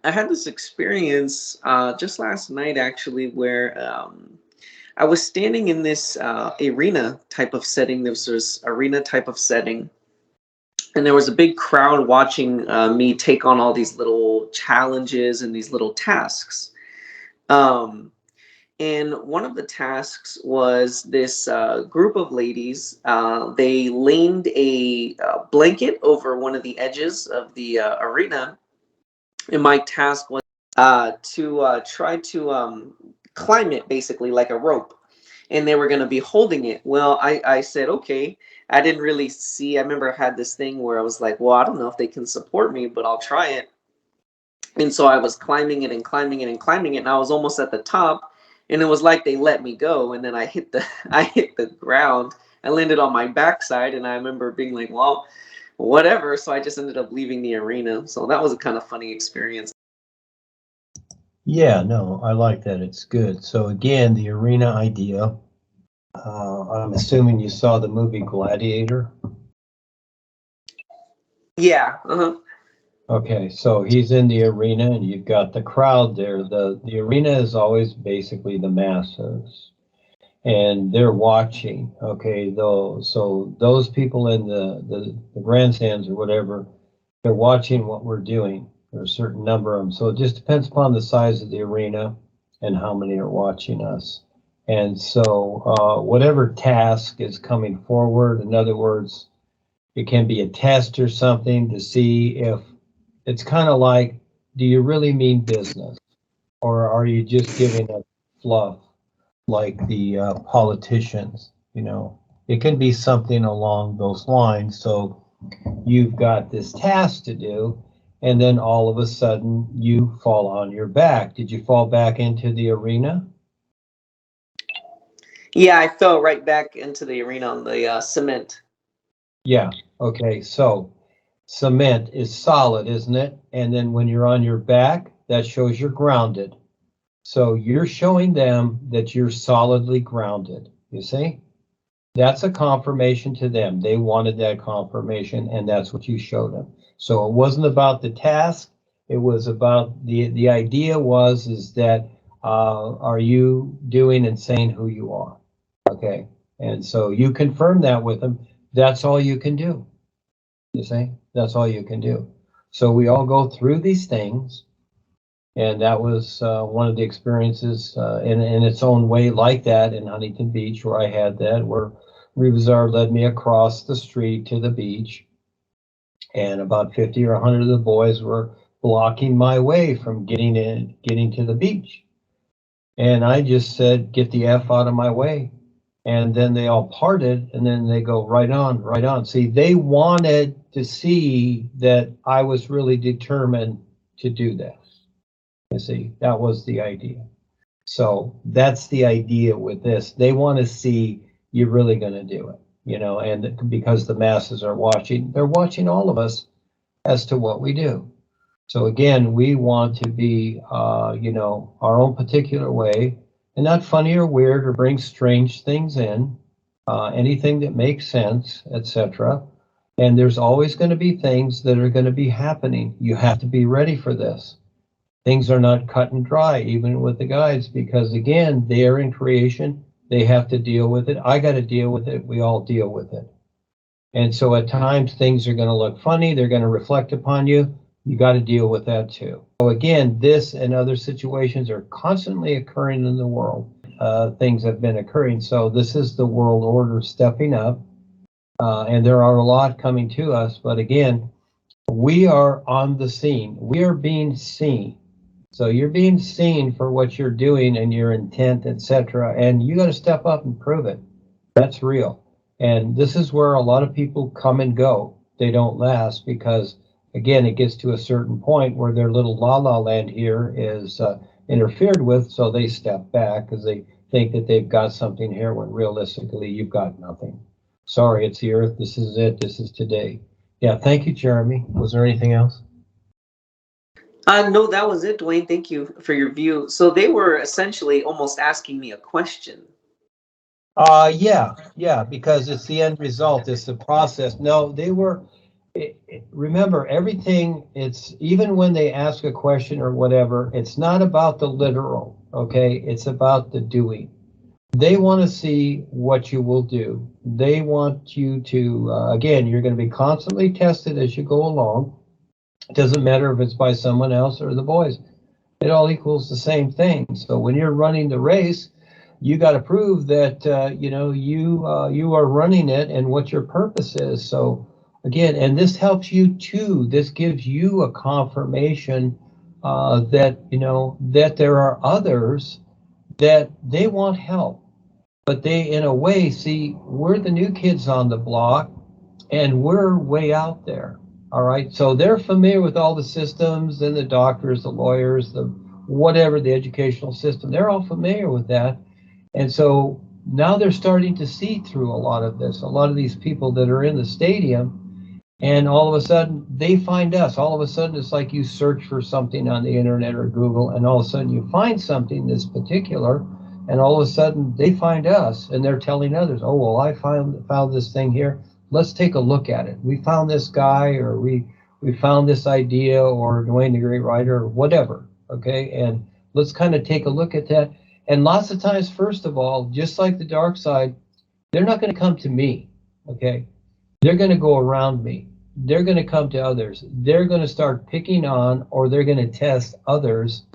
I had this experience just last night, actually, where I was standing in this arena type of setting. There was this arena type of setting, and there was a big crowd watching me take on all these little challenges and these little tasks. Um, and one of the tasks was this group of ladies. They leaned a blanket over one of the edges of the arena, and my task was to try to climb it, basically like a rope, and they were going to be holding it. Well, I said, okay. I didn't really see. I remember I had this thing where I was like, well, I don't know if they can support me, but I'll try it. And so I was climbing it and climbing it and climbing it, and I was almost at the top, and it was like they let me go, and then I hit the I hit the ground. I landed on my backside, and I remember being like, well, whatever. So I just ended up leaving the arena. So that was a kind of funny experience. Yeah, no, I like that. It's good. So again, the arena idea. I'm assuming you saw the movie Gladiator. Yeah. Okay, so he's in the arena and you've got the crowd there. The arena is always basically the masses, and they're watching. Okay, so those people in the grandstands or whatever, they're watching what we're doing. There's a certain number of them. So it just depends upon the size of the arena and how many are watching us. And so whatever task is coming forward, in other words, it can be a test or something to see if it's kind of like, do you really mean business? Or are you just giving us fluff like the politicians? You know, it can be something along those lines. So you've got this task to do, and then all of a sudden you fall on your back. Did you fall back into the arena? Yeah, I fell right back into the arena on the cement. Yeah. Okay. So cement is solid, isn't it? And then when you're on your back, that shows you're grounded. So you're showing them that you're solidly grounded. You see? That's a confirmation to them. They wanted that confirmation, and that's what you showed them. So it wasn't about the task. It was about the idea was is that are you doing and saying who you are? Okay. And so you confirm that with them. That's all you can do. You see? That's all you can do. So we all go through these things. And that was one of the experiences in its own way like that in Huntington Beach, where I had that, where Rebazar led me across the street to the beach. And about 50 or 100 of the boys were blocking my way from getting to the beach. And I just said, get the F out of my way. And then they all parted, and then they go right on, right on. See, they wanted to see that I was really determined to do that. You see, that was the idea. So that's the idea with this. They want to see you're really going to do it, you know, and because the masses are watching, they're watching all of us as to what we do. So again, we want to be, you know, our own particular way, and not funny or weird or bring strange things in, anything that makes sense, etc. And there's always going to be things that are going to be happening. You have to be ready for this. Things are not cut and dry, even with the guides, because again, they are in creation. They have to deal with it. I got to deal with it. We all deal with it. And so at times things are going to look funny. They're going to reflect upon you. You got to deal with that too. So again, this and other situations are constantly occurring in the world. Things have been occurring. So this is the world order stepping up. And there are a lot coming to us. But again, we are on the scene. We are being seen. So you're being seen for what you're doing and your intent, etc. And you got to step up and prove it. That's real. And this is where a lot of people come and go. They don't last because, again, it gets to a certain point where their little la-la land here is interfered with, so they step back because they think that they've got something here when realistically you've got nothing. Sorry, it's the earth. This is it. This is today. Yeah, thank you, Jeremy. Was there anything else? No, that was it, Duane. Thank you for your view. So they were essentially almost asking me a question. Yeah, because it's the end result, it's the process. No, they were, Remember, everything, it's even when they ask a question or whatever, it's not about the literal, okay? It's about the doing. They want to see what you will do. They want you to, again, you're going to be constantly tested as you go along. It doesn't matter if it's by someone else or the boys. It all equals the same thing. So when you're running the race, you got to prove that you are running it and what your purpose is. So again, and this helps you too. This gives you a confirmation that there are others that they want help, but they in a way see we're the new kids on the block and we're way out there. All right. So they're familiar with all the systems and the doctors, the lawyers, the whatever, the educational system. They're all familiar with that. And so now they're starting to see through a lot of this, a lot of these people that are in the stadium, and all of a sudden they find us. All of a sudden it's like you search for something on the internet or Google, and all of a sudden you find something that's particular, and all of a sudden they find us and they're telling others, oh, well, I found this thing here. Let's take a look at it. We found this guy, or we found this idea, or Duane the Great Writer, or whatever. Okay, and let's kind of take a look at that. And lots of times, first of all, just like the dark side, they're not going to come to me. Okay, they're going to go around me. They're going to come to others. They're going to start picking on, or they're going to test others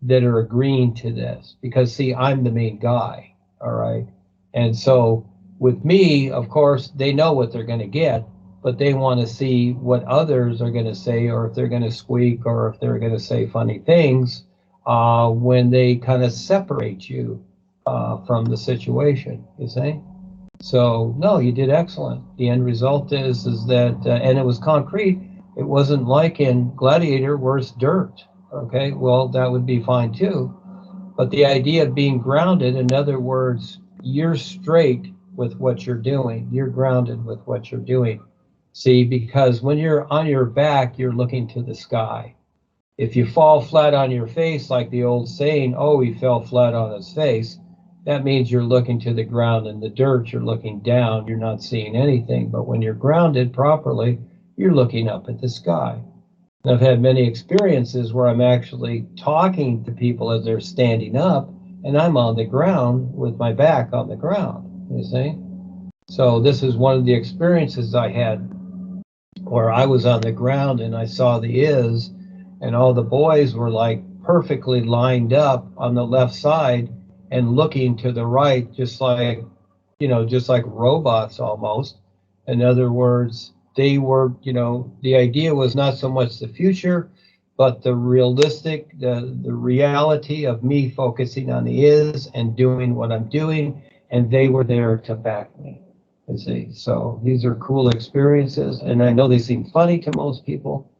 that are agreeing to this, because see, I'm the main guy. All right, and so with me, of course, they know what they're going to get, but they want to see what others are going to say, or if they're going to squeak, or if they're going to say funny things when they kind of separate you from the situation, you see? So, no, you did excellent. The end result is that, and it was concrete. It wasn't like in Gladiator where it's dirt, okay? Well, that would be fine too. But the idea of being grounded, in other words, you're straight with what you're doing. You're grounded with what you're doing. See, because when you're on your back, you're looking to the sky. If you fall flat on your face, like the old saying, oh, he fell flat on his face, that means you're looking to the ground. In the dirt, you're looking down. You're not seeing anything. But when you're grounded properly, you're looking up at the sky. And I've had many experiences where I'm actually talking to people as they're standing up, and I'm on the ground with my back on the ground, you see? So this is one of the experiences I had where I was on the ground and I saw the is, and all the boys were like perfectly lined up on the left side and looking to the right, just like robots almost. In other words, they were, the idea was not so much the future, but the realistic, the reality of me focusing on the is and doing what I'm doing, and they were there to back me. You see, so these are cool experiences, and I know they seem funny to most people.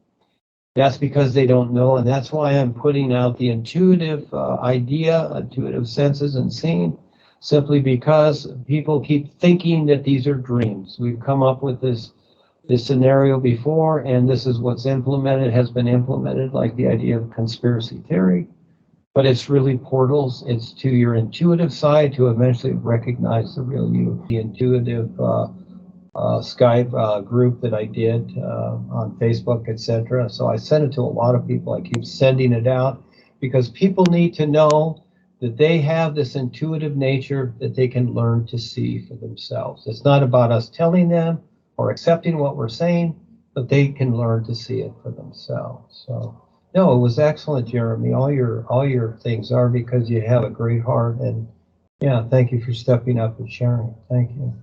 That's because they don't know, and that's why I'm putting out the intuitive intuitive senses and seeing, simply because people keep thinking that these are dreams. We've come up with this scenario before, and this is what's implemented, has been implemented, like the idea of conspiracy theory. But it's really portals. It's to your intuitive side to eventually recognize the real you. The intuitive SKYPE group that I did on Facebook, etc. So I sent it to a lot of people. I keep sending it out because people need to know that they have this intuitive nature that they can learn to see for themselves. It's not about us telling them or accepting what we're saying, but they can learn to see it for themselves. So no, it was excellent, Jeremy. All your things are, because you have a great heart, and yeah, thank you for stepping up and sharing. Thank you.